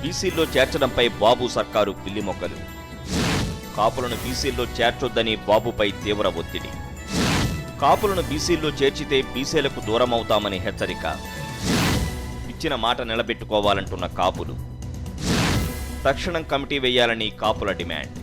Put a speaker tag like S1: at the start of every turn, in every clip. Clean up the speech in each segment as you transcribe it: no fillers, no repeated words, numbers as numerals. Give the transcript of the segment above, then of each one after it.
S1: బీసీల్లో చేర్చడంపై బాబు సర్కారు పిల్లిమొగ్గలు. కాపులను బీసీల్లో చేర్చొద్దని బాబుపై తీవ్ర ఒత్తిడి. కాపులను బీసీల్లో చేర్చితే బీసీలకు దూరమవుతామని హెచ్చరిక. ఇచ్చిన మాట నిలబెట్టుకోవాలంటున్న కాపులు. తక్షణం కమిటీ వేయాలని కాపుల డిమాండ్.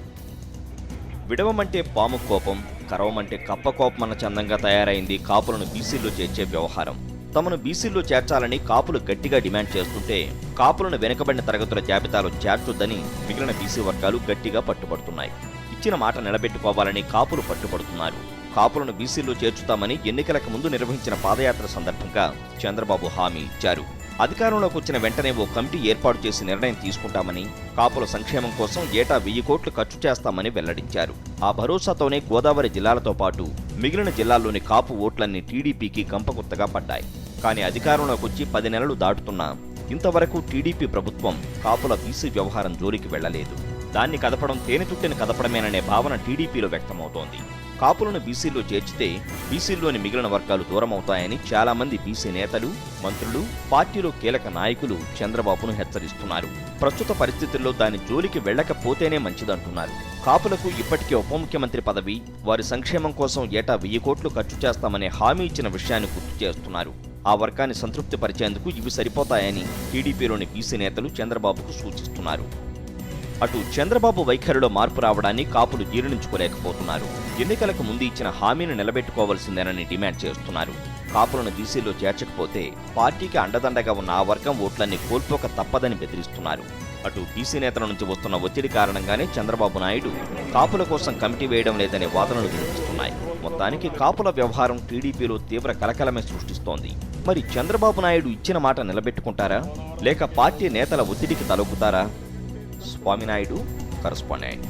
S1: విడవమంటే పాము కోపం, కరవమంటే కప్ప కోపమన్న చందంగా తయారైంది కాపులను బీసీల్లో చేర్చే వ్యవహారం. తమను బీసీల్లో చేర్చాలని కాపులు గట్టిగా డిమాండ్ చేస్తుంటే కాపులను వెనుకబడిన తరగతుల జాబితాలో చేర్చొద్దని మిగిలిన బీసీ వర్గాలు గట్టిగా పట్టుబడుతున్నాయి. ఇచ్చిన మాట నిలబెట్టుకోవాలని కాపులు పట్టుబడుతున్నారు. కాపులను బీసీల్లో చేర్చుతామని ఎన్నికలకు ముందు నిర్వహించిన పాదయాత్ర సందర్భంగా చంద్రబాబు హామీ ఇచ్చారు. అధికారంలోకి వచ్చిన వెంటనే ఓ కమిటీ ఏర్పాటు చేసి నిర్ణయం తీసుకుంటామని, కాపుల సంక్షేమం కోసం ఏటా 1000 కోట్లు ఖర్చు చేస్తామని వెల్లడించారు. ఆ భరోసాతోనే గోదావరి జిల్లాలతో పాటు మిగిలిన జిల్లాల్లోని కాపు ఓట్లన్నీ టీడీపీకి గంపగుత్తగా పడ్డాయి. కానీ అధికారంలోకి వచ్చి 10 నెలలు దాటుతున్నా ఇంతవరకు టీడీపీ ప్రభుత్వం కాపుల బీసీ వ్యవహారం జోలికి వెళ్లలేదు. దాన్ని కదపడం తేనెతుట్టిని కదపడమేననే భావన టీడీపీలో వ్యక్తమవుతోంది. కాపులను బీసీల్లో చేర్చితే బీసీల్లోని మిగిలిన వర్గాలు దూరమవుతాయని చాలా మంది బీసీ నేతలు, మంత్రులు, పార్టీలో కీలక నాయకులు చంద్రబాబును హెచ్చరిస్తున్నారు. ప్రస్తుత పరిస్థితుల్లో దాని జోలికి వెళ్లకపోతేనే మంచిదంటున్నారు. కాపులకు ఇప్పటికే ఉప ముఖ్యమంత్రి పదవి, వారి సంక్షేమం కోసం ఏటా 1000 కోట్లు ఖర్చు చేస్తామనే హామీ ఇచ్చిన విషయాన్ని గుర్తు చేస్తున్నారు. ఆ వర్గాన్ని సంతృప్తి పరిచేందుకు ఇవి సరిపోతాయని టీడీపీలోని బీసీ నేతలు చంద్రబాబుకు సూచిస్తున్నారు. అటు చంద్రబాబు వైఖరిలో మార్పు రావడాన్ని కాపులు జీర్ణించుకోలేకపోతున్నారు. ఎన్నికలకు ముందు ఇచ్చిన హామీని నిలబెట్టుకోవాల్సిందేనని డిమాండ్ చేస్తున్నారు. కాపులను బీసీలో చేర్చకపోతే పార్టీకి అండదండగా ఉన్న ఆ వర్గం ఓట్లన్నీ కోల్పోక తప్పదని బెదిరిస్తున్నారు. అటు బీసీ నేతల నుంచి వస్తున్న ఒత్తిడి కారణంగానే చంద్రబాబు నాయుడు కాపుల కోసం కమిటీ వేయడం లేదనే వాదనలు వినిపిస్తున్నాయి. మొత్తానికి కాపుల వ్యవహారం టీడీపీలో తీవ్ర కలకలమే సృష్టిస్తోంది. మరి చంద్రబాబు నాయుడు ఇచ్చిన మాట నిలబెట్టుకుంటారా, లేక పార్టీ నేతల ఒత్తిడికి తలొగ్గుతారా? స్వామినాయుడు, కరస్పాండెంట్.